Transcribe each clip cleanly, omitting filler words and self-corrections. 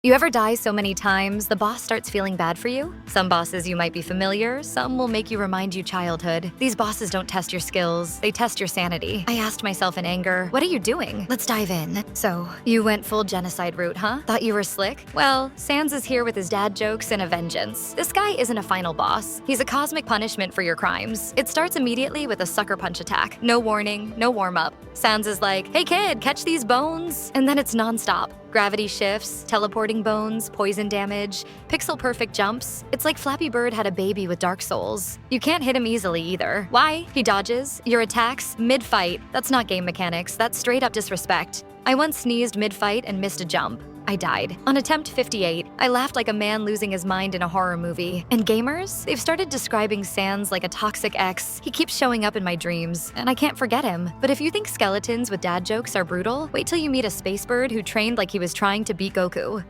You ever die so many times, the boss starts feeling bad for you? Some bosses you might be familiar, some will make you remind you childhood. These bosses don't test your skills, they test your sanity. I asked myself in anger, what are you doing? Let's dive in. So, you went full genocide route, huh? Thought you were slick? Well, Sans is here with his dad jokes and a vengeance. This guy isn't a final boss. He's a cosmic punishment for your crimes. It starts immediately with a sucker punch attack. No warning, no warm-up. Sans is like, hey kid, catch these bones. And then it's non-stop. Gravity shifts, teleporting bones, poison damage, pixel-perfect jumps. It's like Flappy Bird had a baby with Dark Souls. You can't hit him easily either. Why? He dodges your attacks mid-fight. That's not game mechanics, that's straight-up disrespect. I once sneezed mid-fight and missed a jump. I died. On attempt 58, I laughed like a man losing his mind in a horror movie. And gamers? They've started describing Sans like a toxic ex. He keeps showing up in my dreams, and I can't forget him. But if you think skeletons with dad jokes are brutal, wait till you meet a space bird who trained like he was trying to beat Goku.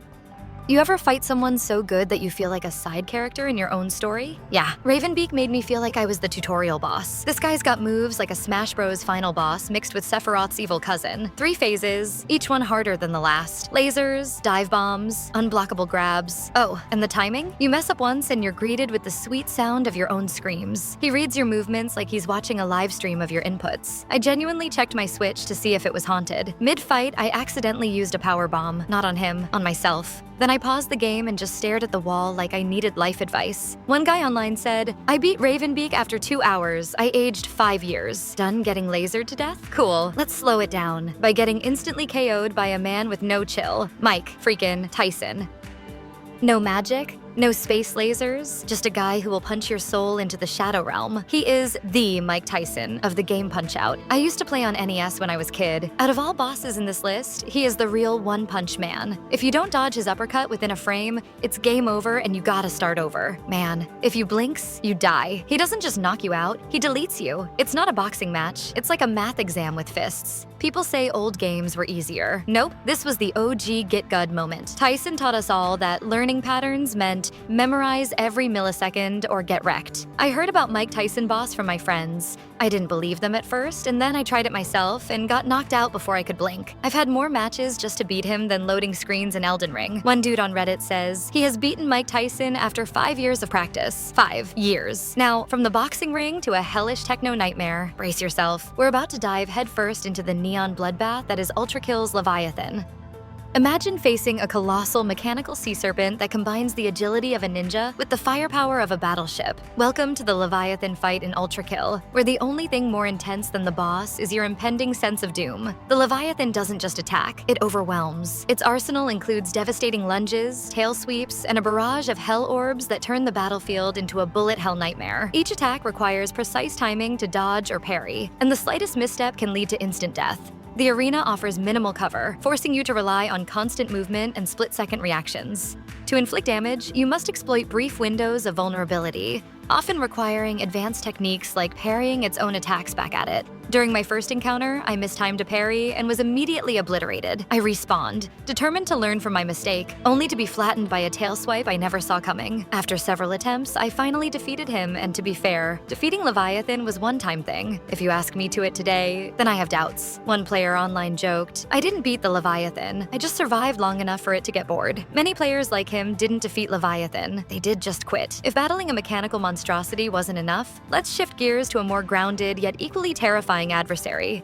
You ever fight someone so good that you feel like a side character in your own story? Yeah, Beak made me feel like I was the tutorial boss. This guy's got moves like a Smash Bros. Final boss mixed with Sephiroth's evil cousin. 3 phases, each one harder than the last. Lasers, dive bombs, unblockable grabs. Oh, and the timing? You mess up once and you're greeted with the sweet sound of your own screams. He reads your movements like he's watching a live stream of your inputs. I genuinely checked my Switch to see if it was haunted. Mid-fight, I accidentally used a power bomb, not on him, on myself. Then I paused the game and just stared at the wall like I needed life advice. One guy online said, I beat Beak after 2 hours. I aged 5 years. Done getting lasered to death? Cool. Let's slow it down by getting instantly KO'd by a man with no chill. Mike freaking Tyson. No magic? No space lasers, just a guy who will punch your soul into the shadow realm. He is the Mike Tyson of the game Punch-Out. I used to play on NES when I was a kid. Out of all bosses in this list, he is the real one-punch man. If you don't dodge his uppercut within a frame, it's game over and you gotta start over. Man, if you blinks, you die. He doesn't just knock you out, he deletes you. It's not a boxing match, it's like a math exam with fists. People say old games were easier. Nope, this was the OG get good moment. Tyson taught us all that learning patterns meant memorize every millisecond or get wrecked. I heard about Mike Tyson boss from my friends. I didn't believe them at first, and then I tried it myself and got knocked out before I could blink. I've had more matches just to beat him than loading screens in Elden Ring. One dude on Reddit says he has beaten Mike Tyson after 5 years of practice. 5 years. Now, from the boxing ring to a hellish techno nightmare, brace yourself. We're about to dive headfirst into the neon bloodbath that is Ultrakill's Leviathan. Imagine facing a colossal mechanical sea serpent that combines the agility of a ninja with the firepower of a battleship. Welcome to the Leviathan fight in Ultrakill, where the only thing more intense than the boss is your impending sense of doom. The Leviathan doesn't just attack, it overwhelms. Its arsenal includes devastating lunges, tail sweeps, and a barrage of hell orbs that turn the battlefield into a bullet hell nightmare. Each attack requires precise timing to dodge or parry, and the slightest misstep can lead to instant death. The arena offers minimal cover, forcing you to rely on constant movement and split-second reactions. To inflict damage, you must exploit brief windows of vulnerability, often requiring advanced techniques like parrying its own attacks back at it. During my first encounter, I mistimed a parry and was immediately obliterated. I respawned, determined to learn from my mistake, only to be flattened by a tail swipe I never saw coming. After several attempts, I finally defeated him, and to be fair, defeating Leviathan was one-time thing. If you ask me to it today, then I have doubts. One player online joked, I didn't beat the Leviathan, I just survived long enough for it to get bored. Many players like him didn't defeat Leviathan, they did just quit. If battling a mechanical monstrosity wasn't enough, let's shift gears to a more grounded yet equally terrifying adversary.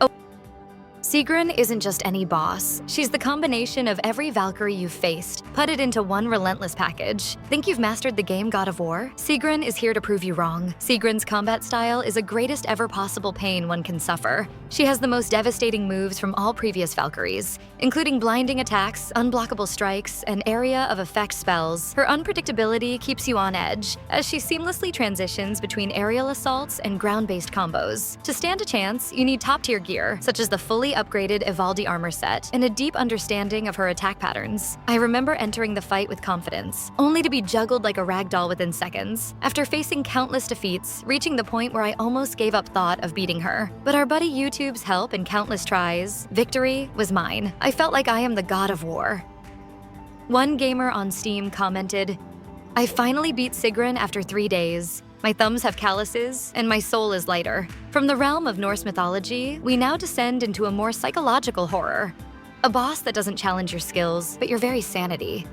Sigrun isn't just any boss. She's the combination of every Valkyrie you've faced, put it into one relentless package. Think you've mastered the game God of War? Sigrun is here to prove you wrong. Sigrun's combat style is a greatest ever possible pain one can suffer. She has the most devastating moves from all previous Valkyries, including blinding attacks, unblockable strikes, and area of effect spells. Her unpredictability keeps you on edge, as she seamlessly transitions between aerial assaults and ground-based combos. To stand a chance, you need top-tier gear, such as the fully upgraded Ivaldi armor set, and a deep understanding of her attack patterns. I remember entering the fight with confidence, only to be juggled like a ragdoll within seconds. After facing countless defeats, reaching the point where I almost gave up thought of beating her. But our buddy YouTube's help and countless tries, victory was mine. I felt like I am the God of War. One gamer on Steam commented, I finally beat Sigrun after 3 days. My thumbs have calluses, and my soul is lighter. From the realm of Norse mythology, we now descend into a more psychological horror. A boss that doesn't challenge your skills, but your very sanity.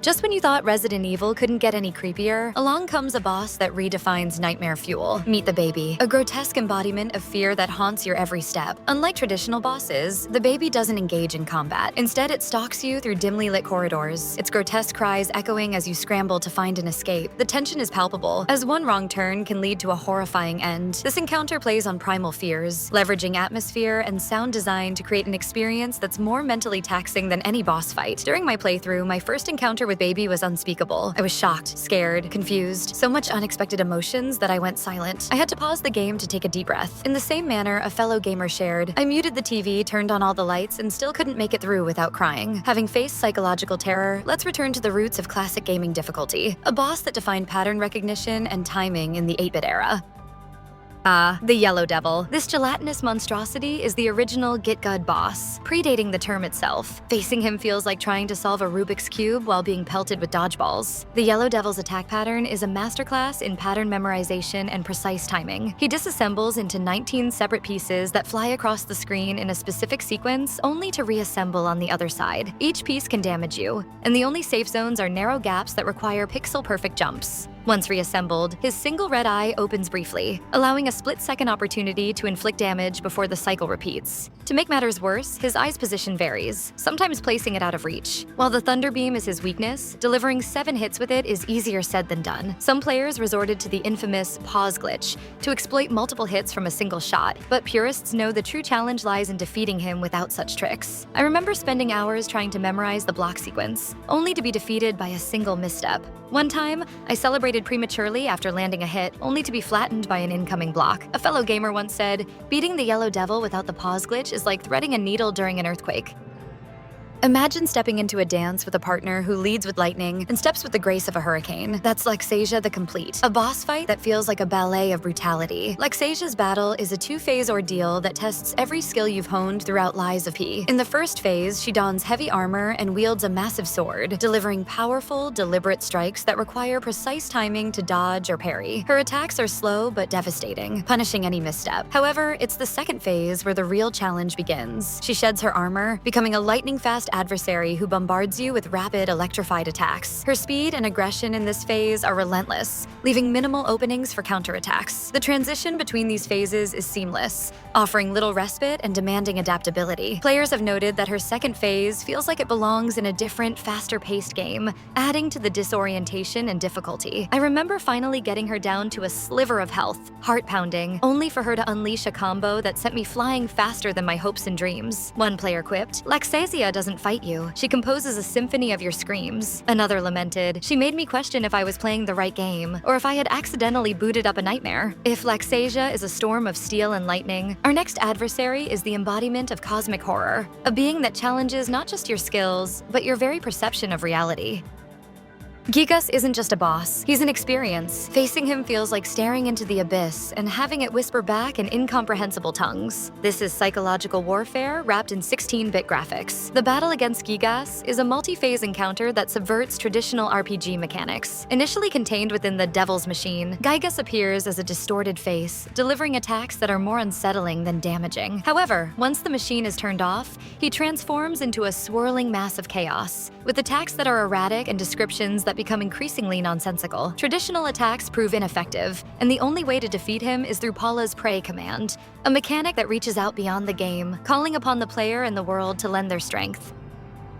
Just when you thought Resident Evil couldn't get any creepier, along comes a boss that redefines nightmare fuel. Meet the Baby, a grotesque embodiment of fear that haunts your every step. Unlike traditional bosses, the Baby doesn't engage in combat. Instead, it stalks you through dimly lit corridors, its grotesque cries echoing as you scramble to find an escape. The tension is palpable, as one wrong turn can lead to a horrifying end. This encounter plays on primal fears, leveraging atmosphere and sound design to create an experience that's more mentally taxing than any boss fight. During my playthrough, my first encounter with Baby was unspeakable. I was shocked, scared, confused, so much unexpected emotions that I went silent. I had to pause the game to take a deep breath. In the same manner a fellow gamer shared, I muted the TV, turned on all the lights, and still couldn't make it through without crying. Having faced psychological terror, let's return to the roots of classic gaming difficulty, a boss that defined pattern recognition and timing in the 8-bit era. The Yellow Devil. This gelatinous monstrosity is the original Giygas boss, predating the term itself. Facing him feels like trying to solve a Rubik's Cube while being pelted with dodgeballs. The Yellow Devil's attack pattern is a masterclass in pattern memorization and precise timing. He disassembles into 19 separate pieces that fly across the screen in a specific sequence, only to reassemble on the other side. Each piece can damage you, and the only safe zones are narrow gaps that require pixel-perfect jumps. Once reassembled, his single red eye opens briefly, allowing a split-second opportunity to inflict damage before the cycle repeats. To make matters worse, his eye's position varies, sometimes placing it out of reach. While the Thunder Beam is his weakness, delivering 7 hits with it is easier said than done. Some players resorted to the infamous pause glitch to exploit multiple hits from a single shot, but purists know the true challenge lies in defeating him without such tricks. I remember spending hours trying to memorize the block sequence, only to be defeated by a single misstep. One time, I celebrated prematurely after landing a hit, only to be flattened by an incoming block. A fellow gamer once said, "Beating the Yellow Devil without the pause glitch is like threading a needle during an earthquake." Imagine stepping into a dance with a partner who leads with lightning and steps with the grace of a hurricane. That's Laxasia the Complete, a boss fight that feels like a ballet of brutality. Laxasia's battle is a 2-phase ordeal that tests every skill you've honed throughout Lies of P. In the first phase, she dons heavy armor and wields a massive sword, delivering powerful, deliberate strikes that require precise timing to dodge or parry. Her attacks are slow but devastating, punishing any misstep. However, it's the second phase where the real challenge begins. She sheds her armor, becoming a lightning-fast adversary who bombards you with rapid, electrified attacks. Her speed and aggression in this phase are relentless, leaving minimal openings for counterattacks. The transition between these phases is seamless, offering little respite and demanding adaptability. Players have noted that her second phase feels like it belongs in a different, faster-paced game, adding to the disorientation and difficulty. I remember finally getting her down to a sliver of health, heart-pounding, only for her to unleash a combo that sent me flying faster than my hopes and dreams. One player quipped, "Laxasia doesn't fight you. She composes a symphony of your screams." Another lamented, "She made me question if I was playing the right game, or if I had accidentally booted up a nightmare." If Laxasia is a storm of steel and lightning, our next adversary is the embodiment of cosmic horror, a being that challenges not just your skills, but your very perception of reality. Giygas isn't just a boss, he's an experience. Facing him feels like staring into the abyss and having it whisper back in incomprehensible tongues. This is psychological warfare wrapped in 16-bit graphics. The battle against Giygas is a multi-phase encounter that subverts traditional RPG mechanics. Initially contained within the Devil's Machine, Giygas appears as a distorted face, delivering attacks that are more unsettling than damaging. However, once the machine is turned off, he transforms into a swirling mass of chaos, with attacks that are erratic and descriptions that become increasingly nonsensical. Traditional attacks prove ineffective, and the only way to defeat him is through Paula's Pray command, a mechanic that reaches out beyond the game, calling upon the player and the world to lend their strength.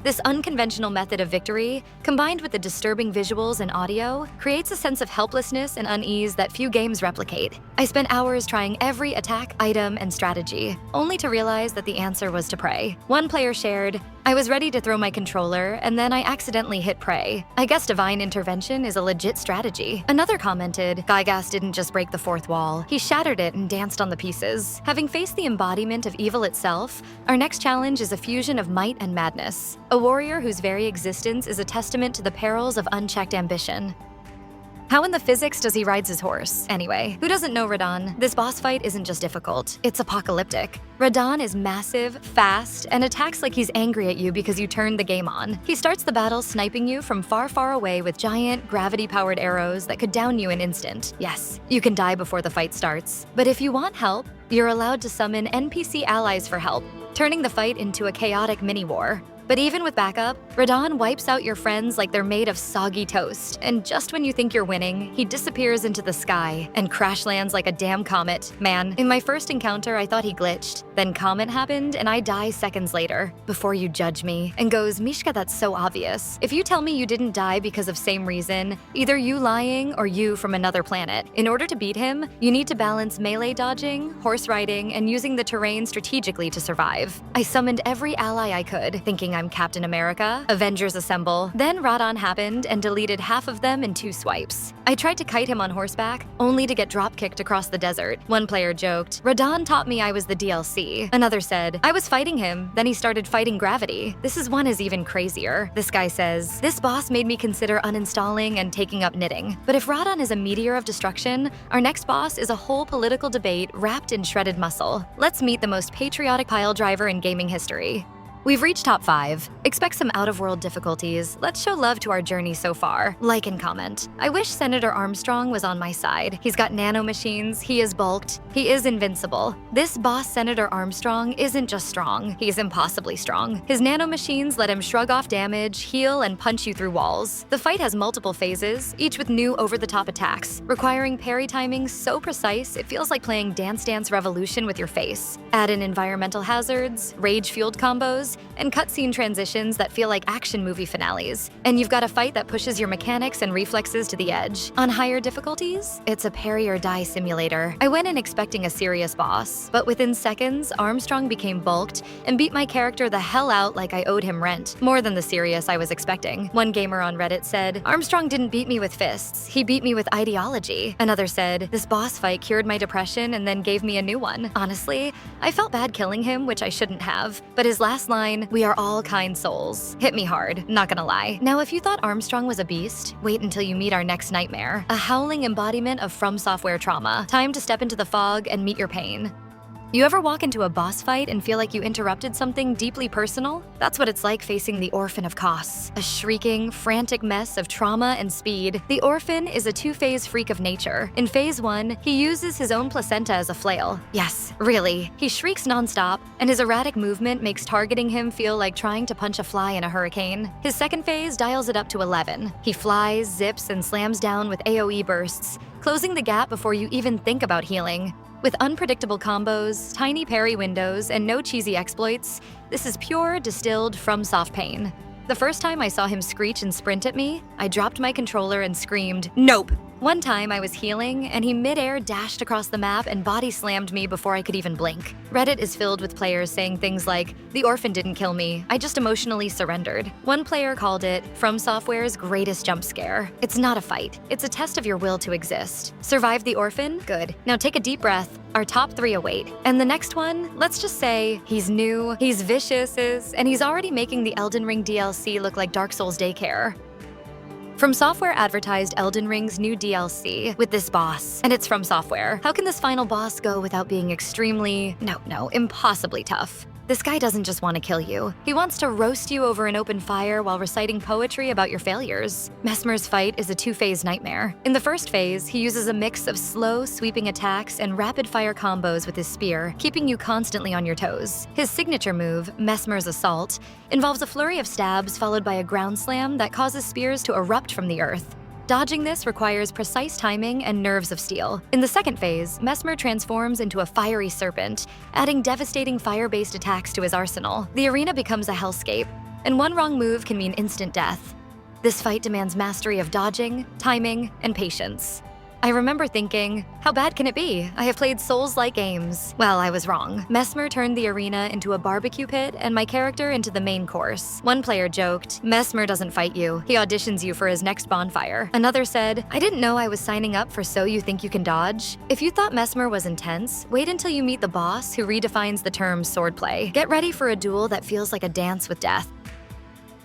This unconventional method of victory, combined with the disturbing visuals and audio, creates a sense of helplessness and unease that few games replicate. I spent hours trying every attack, item, and strategy, only to realize that the answer was to pray. One player shared, "I was ready to throw my controller, and then I accidentally hit pray. I guess divine intervention is a legit strategy." Another commented, "Giygas didn't just break the fourth wall, he shattered it and danced on the pieces." Having faced the embodiment of evil itself, our next challenge is a fusion of might and madness. A warrior whose very existence is a testament to the perils of unchecked ambition. How in the physics does he ride his horse? Anyway, who doesn't know Radahn? This boss fight isn't just difficult, it's apocalyptic. Radahn is massive, fast, and attacks like he's angry at you because you turned the game on. He starts the battle sniping you from far, far away with giant, gravity-powered arrows that could down you in an instant. Yes, you can die before the fight starts. But if you want help, you're allowed to summon NPC allies for help, turning the fight into a chaotic mini-war. But even with backup, Radahn wipes out your friends like they're made of soggy toast, and just when you think you're winning, he disappears into the sky and crash lands like a damn comet. Man, in my first encounter, I thought he glitched. Then comet happened, and I die seconds later. Before you judge me, and goes, Mishka, that's so obvious. If you tell me you didn't die because of same reason, either you lying or you from another planet. In order to beat him, you need to balance melee dodging, horse riding, and using the terrain strategically to survive. I summoned every ally I could, thinking I'm Captain America, Avengers Assemble. Then Radahn happened and deleted half of them in 2 swipes. I tried to kite him on horseback, only to get drop-kicked across the desert. One player joked, Radahn taught me I was the DLC. Another said, I was fighting him, then he started fighting gravity. This one is even crazier. This guy says, this boss made me consider uninstalling and taking up knitting. But if Radahn is a meteor of destruction, our next boss is a whole political debate wrapped in shredded muscle. Let's meet the most patriotic pile driver in gaming history. We've reached top 5. Expect some out-of-world difficulties. Let's show love to our journey so far. Like and comment. I wish Senator Armstrong was on my side. He's got nanomachines, he is bulked, he is invincible. This boss Senator Armstrong isn't just strong, he's impossibly strong. His nanomachines let him shrug off damage, heal, and punch you through walls. The fight has multiple phases, each with new over-the-top attacks, requiring parry timing so precise it feels like playing Dance Dance Revolution with your face. Add in environmental hazards, rage-fueled combos, and cutscene transitions that feel like action movie finales. And you've got a fight that pushes your mechanics and reflexes to the edge. On higher difficulties, it's a parry-or-die simulator. I went in expecting a serious boss, but within seconds, Armstrong became bulked and beat my character the hell out like I owed him rent. More than the serious I was expecting. One gamer on Reddit said, Armstrong didn't beat me with fists, he beat me with ideology. Another said, this boss fight cured my depression and then gave me a new one. Honestly, I felt bad killing him, which I shouldn't have, but his last line, we are all kind souls, hit me hard, not gonna lie. Now, if you thought Armstrong was a beast, wait until you meet our next nightmare. A howling embodiment of From Software trauma. Time to step into the fog and meet your pain. You ever walk into a boss fight and feel like you interrupted something deeply personal? That's what it's like facing the Orphan of Kos, a shrieking, frantic mess of trauma and speed. The Orphan is a 2-phase freak of nature. In Phase 1, he uses his own placenta as a flail. Yes, really. He shrieks nonstop, and his erratic movement makes targeting him feel like trying to punch a fly in a hurricane. His second phase dials it up to 11. He flies, zips, and slams down with AoE bursts, closing the gap before you even think about healing. With unpredictable combos, tiny parry windows, and no cheesy exploits, this is pure, distilled FromSoft pain. The first time I saw him screech and sprint at me, I dropped my controller and screamed, nope! One time I was healing, and he mid-air dashed across the map and body slammed me before I could even blink. Reddit is filled with players saying things like, the Orphan didn't kill me, I just emotionally surrendered. One player called it From Software's greatest jump scare. It's not a fight, it's a test of your will to exist. Survived the Orphan? Good. Now take a deep breath. Our top 3 await. And the next one, let's just say, he's new, he's vicious, and he's already making the Elden Ring DLC look like Dark Souls daycare. From Software advertised Elden Ring's new DLC with this boss, and it's From Software. How can this final boss go without being extremely, impossibly tough? This guy doesn't just want to kill you. He wants to roast you over an open fire while reciting poetry about your failures. Messmer's fight is a 2-phase nightmare. In the first phase, he uses a mix of slow, sweeping attacks and rapid-fire combos with his spear, keeping you constantly on your toes. His signature move, Messmer's Assault, involves a flurry of stabs followed by a ground slam that causes spears to erupt from the earth. Dodging this requires precise timing and nerves of steel. In the second phase, Messmer transforms into a fiery serpent, adding devastating fire-based attacks to his arsenal. The arena becomes a hellscape, and one wrong move can mean instant death. This fight demands mastery of dodging, timing, and patience. I remember thinking, how bad can it be? I have played Souls-like games. Well, I was wrong. Messmer turned the arena into a barbecue pit and my character into the main course. One player joked, Messmer doesn't fight you, he auditions you for his next bonfire. Another said, I didn't know I was signing up for So You Think You Can Dodge. If you thought Messmer was intense, wait until you meet the boss who redefines the term swordplay. Get ready for a duel that feels like a dance with death.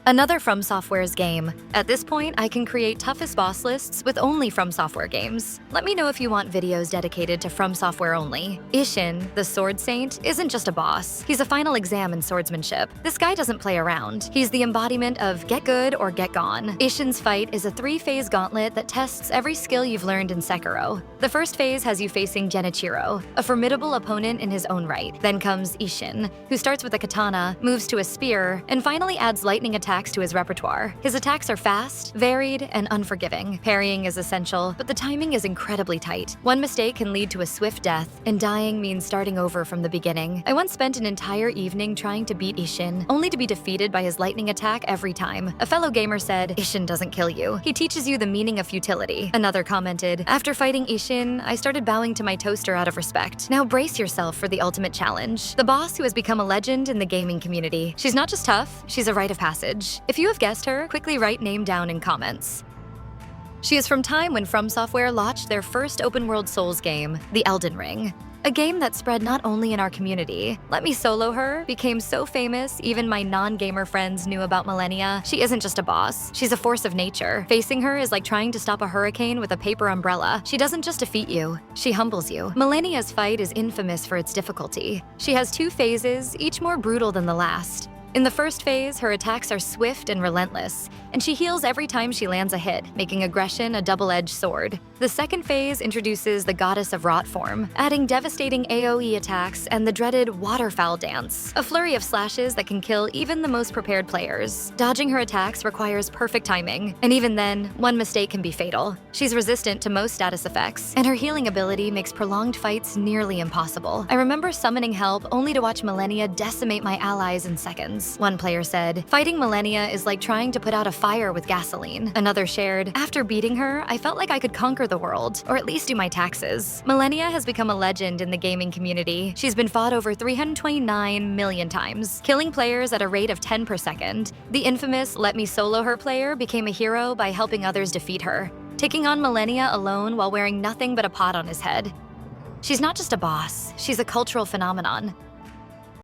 Another From Software's game. At this point, I can create toughest boss lists with only From Software games. Let me know if you want videos dedicated to From Software only. Isshin, the Sword Saint, isn't just a boss. He's a final exam in swordsmanship. This guy doesn't play around. He's the embodiment of get good or get gone. Isshin's fight is a 3-phase gauntlet that tests every skill you've learned in Sekiro. The first phase has you facing Genichiro, a formidable opponent in his own right. Then comes Isshin, who starts with a katana, moves to a spear, and finally adds lightning attacks to his repertoire. His attacks are fast, varied, and unforgiving. Parrying is essential, but the timing is incredibly tight. One mistake can lead to a swift death, and dying means starting over from the beginning. I once spent an entire evening trying to beat Isshin, only to be defeated by his lightning attack every time. A fellow gamer said, "Isshin doesn't kill you. He teaches you the meaning of futility." Another commented, "After fighting Isshin, I started bowing to my toaster out of respect. Now brace yourself for the ultimate challenge." The boss who has become a legend in the gaming community. She's not just tough, she's a rite of passage. If you have guessed her, quickly write name down in comments. She is from time when From Software launched their first open-world Souls game, the Elden Ring. A game that spread not only in our community. Let Me Solo Her became so famous, even my non-gamer friends knew about Malenia. She isn't just a boss, she's a force of nature. Facing her is like trying to stop a hurricane with a paper umbrella. She doesn't just defeat you, she humbles you. Malenia's fight is infamous for its difficulty. She has 2 phases, each more brutal than the last. In the first phase, her attacks are swift and relentless, and she heals every time she lands a hit, making aggression a double-edged sword. The second phase introduces the Goddess of Rot form, adding devastating AoE attacks and the dreaded waterfowl dance, a flurry of slashes that can kill even the most prepared players. Dodging her attacks requires perfect timing, and even then, one mistake can be fatal. She's resistant to most status effects, and her healing ability makes prolonged fights nearly impossible. I remember summoning help only to watch Malenia decimate my allies in seconds. One player said, "Fighting Malenia is like trying to put out a fire with gasoline." Another shared, "After beating her, I felt like I could conquer the world, or at least do my taxes." Malenia has become a legend in the gaming community. She's been fought over 329 million times, killing players at a rate of 10 per second. The infamous Let Me Solo Her player became a hero by helping others defeat her, taking on Malenia alone while wearing nothing but a pot on his head. She's not just a boss, she's a cultural phenomenon.